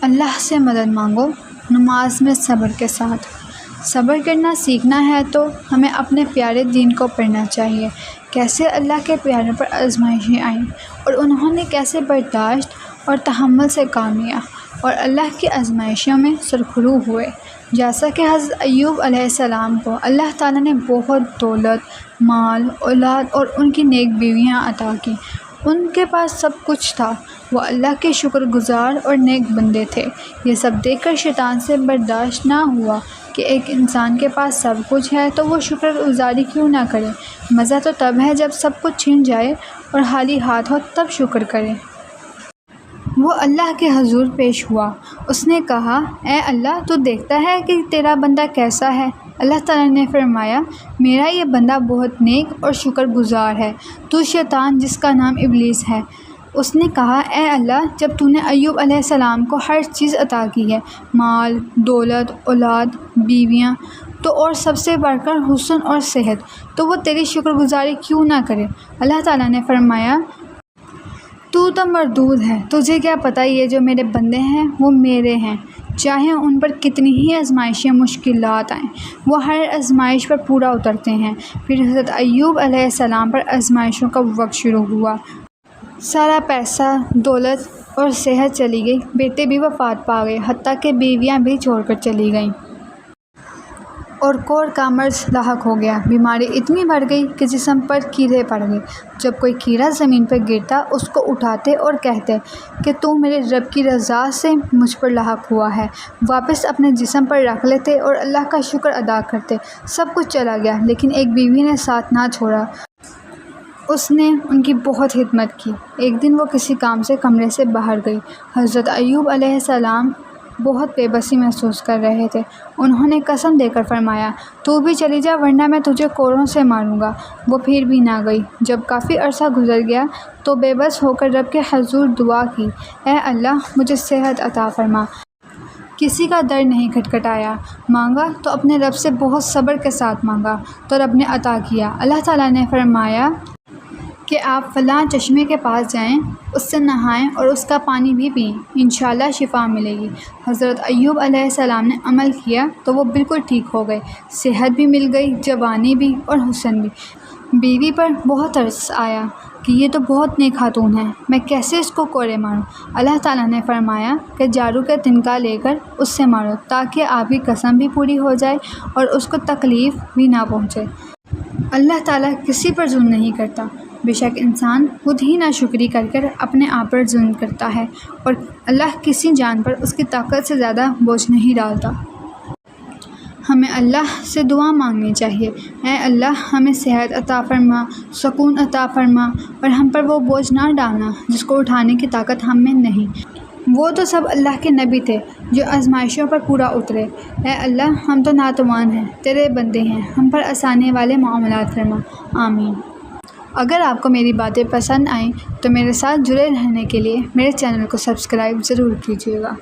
اللہ سے مدد مانگو نماز میں صبر کے ساتھ۔ صبر کرنا سیکھنا ہے تو ہمیں اپنے پیارے دین کو پڑھنا چاہیے، کیسے اللہ کے پیاروں پر آزمائشیں آئیں اور انہوں نے کیسے برداشت اور تحمل سے کام لیا اور اللہ کی آزمائشوں میں سرخرو ہوئے۔ جیسا کہ حضرت ایوب علیہ السلام کو اللہ تعالیٰ نے بہت دولت، مال، اولاد اور ان کی نیک بیویاں عطا کی، ان کے پاس سب کچھ تھا، وہ اللہ کے شکر گزار اور نیک بندے تھے۔ یہ سب دیکھ کر شیطان سے برداشت نہ ہوا کہ ایک انسان کے پاس سب کچھ ہے تو وہ شکر گزاری کیوں نہ کرے۔ مزہ تو تب ہے جب سب کچھ چھن جائے اور خالی ہاتھ ہو تب شکر کرے۔ وہ اللہ کے حضور پیش ہوا، اس نے کہا، اے اللہ، تو دیکھتا ہے کہ تیرا بندہ کیسا ہے؟ اللہ تعالیٰ نے فرمایا، میرا یہ بندہ بہت نیک اور شکر گزار ہے، تو شیطان جس کا نام ابلیس ہے۔ اس نے کہا، اے اللہ، جب تو نے ایوب علیہ السلام کو ہر چیز عطا کی ہے، مال، دولت، اولاد، بیویاں، تو اور سب سے بڑھ کر حسن اور صحت، تو وہ تیری شکر گزاری کیوں نہ کرے؟ اللہ تعالیٰ نے فرمایا، تو مردود ہے، تجھے کیا پتہ یہ جو میرے بندے ہیں وہ میرے ہیں، چاہے ان پر کتنی ہی آزمائشیں مشکلات آئیں، وہ ہر آزمائش پر پورا اترتے ہیں۔ پھر حضرت ایوب علیہ السلام پر آزمائشوں کا وقت شروع ہوا، سارا پیسہ، دولت اور صحت چلی گئی، بیٹے بھی وفات پا گئے، حتیٰ کہ بیویاں بھی چھوڑ کر چلی گئیں، اور کوڑ کا مرض لاحق ہو گیا۔ بیماری اتنی بڑھ گئی کہ جسم پر کیڑے پڑ گئے۔ جب کوئی کیڑا زمین پر گرتا اس کو اٹھاتے اور کہتے کہ تو میرے رب کی رضا سے مجھ پر لاحق ہوا ہے، واپس اپنے جسم پر رکھ لیتے اور اللہ کا شکر ادا کرتے۔ سب کچھ چلا گیا لیکن ایک بیوی نے ساتھ نہ چھوڑا، اس نے ان کی بہت خدمت کی۔ ایک دن وہ کسی کام سے کمرے سے باہر گئی۔ حضرت ایوب علیہ السلام بہت بے بسی محسوس کر رہے تھے۔ انہوں نے قسم دے کر فرمایا، تو بھی چلی جا ورنہ میں تجھے کوڑوں سے ماروں گا۔ وہ پھر بھی نہ گئی۔ جب کافی عرصہ گزر گیا تو بے بس ہو کر رب کے حضور دعا کی، اے اللہ، مجھے صحت عطا فرما۔ کسی کا در نہیں کھٹکھٹایا، مانگا تو اپنے رب سے بہت صبر کے ساتھ مانگا تو رب نے عطا کیا۔ اللہ تعالیٰ نے فرمایا کہ آپ فلاں چشمے کے پاس جائیں، اس سے نہائیں اور اس کا پانی بھی پئیں، انشاءاللہ شفا ملے گی۔ حضرت ایوب علیہ السلام نے عمل کیا تو وہ بالکل ٹھیک ہو گئے، صحت بھی مل گئی، جوانی بھی اور حسن بھی۔ بیوی پر بہت ترس آیا کہ یہ تو بہت نیک خاتون ہے، میں کیسے اس کو کوڑے ماروں؟ اللہ تعالیٰ نے فرمایا کہ جارو کا تنکا لے کر اس سے مارو تاکہ آپ کی قسم بھی پوری ہو جائے اور اس کو تکلیف بھی نہ پہنچے۔ اللہ تعالیٰ کسی پر ظلم نہیں کرتا، بے شک انسان خود ہی ناشکری کر کر اپنے آپ پر ظلم کرتا ہے، اور اللہ کسی جان پر اس کی طاقت سے زیادہ بوجھ نہیں ڈالتا۔ ہمیں اللہ سے دعا مانگنی چاہیے، اے اللہ، ہمیں صحت عطا فرما، سکون عطا فرما، اور ہم پر وہ بوجھ نہ ڈالنا جس کو اٹھانے کی طاقت ہم میں نہیں۔ وہ تو سب اللہ کے نبی تھے جو آزمائشوں پر پورا اترے۔ اے اللہ، ہم تو ناتوان ہیں، تیرے بندے ہیں، ہم پر آسانی والے معاملات فرما، آمین۔ اگر آپ کو میری باتیں پسند آئیں تو میرے ساتھ جڑے رہنے کے لیے میرے چینل کو سبسکرائب ضرور کیجیے گا۔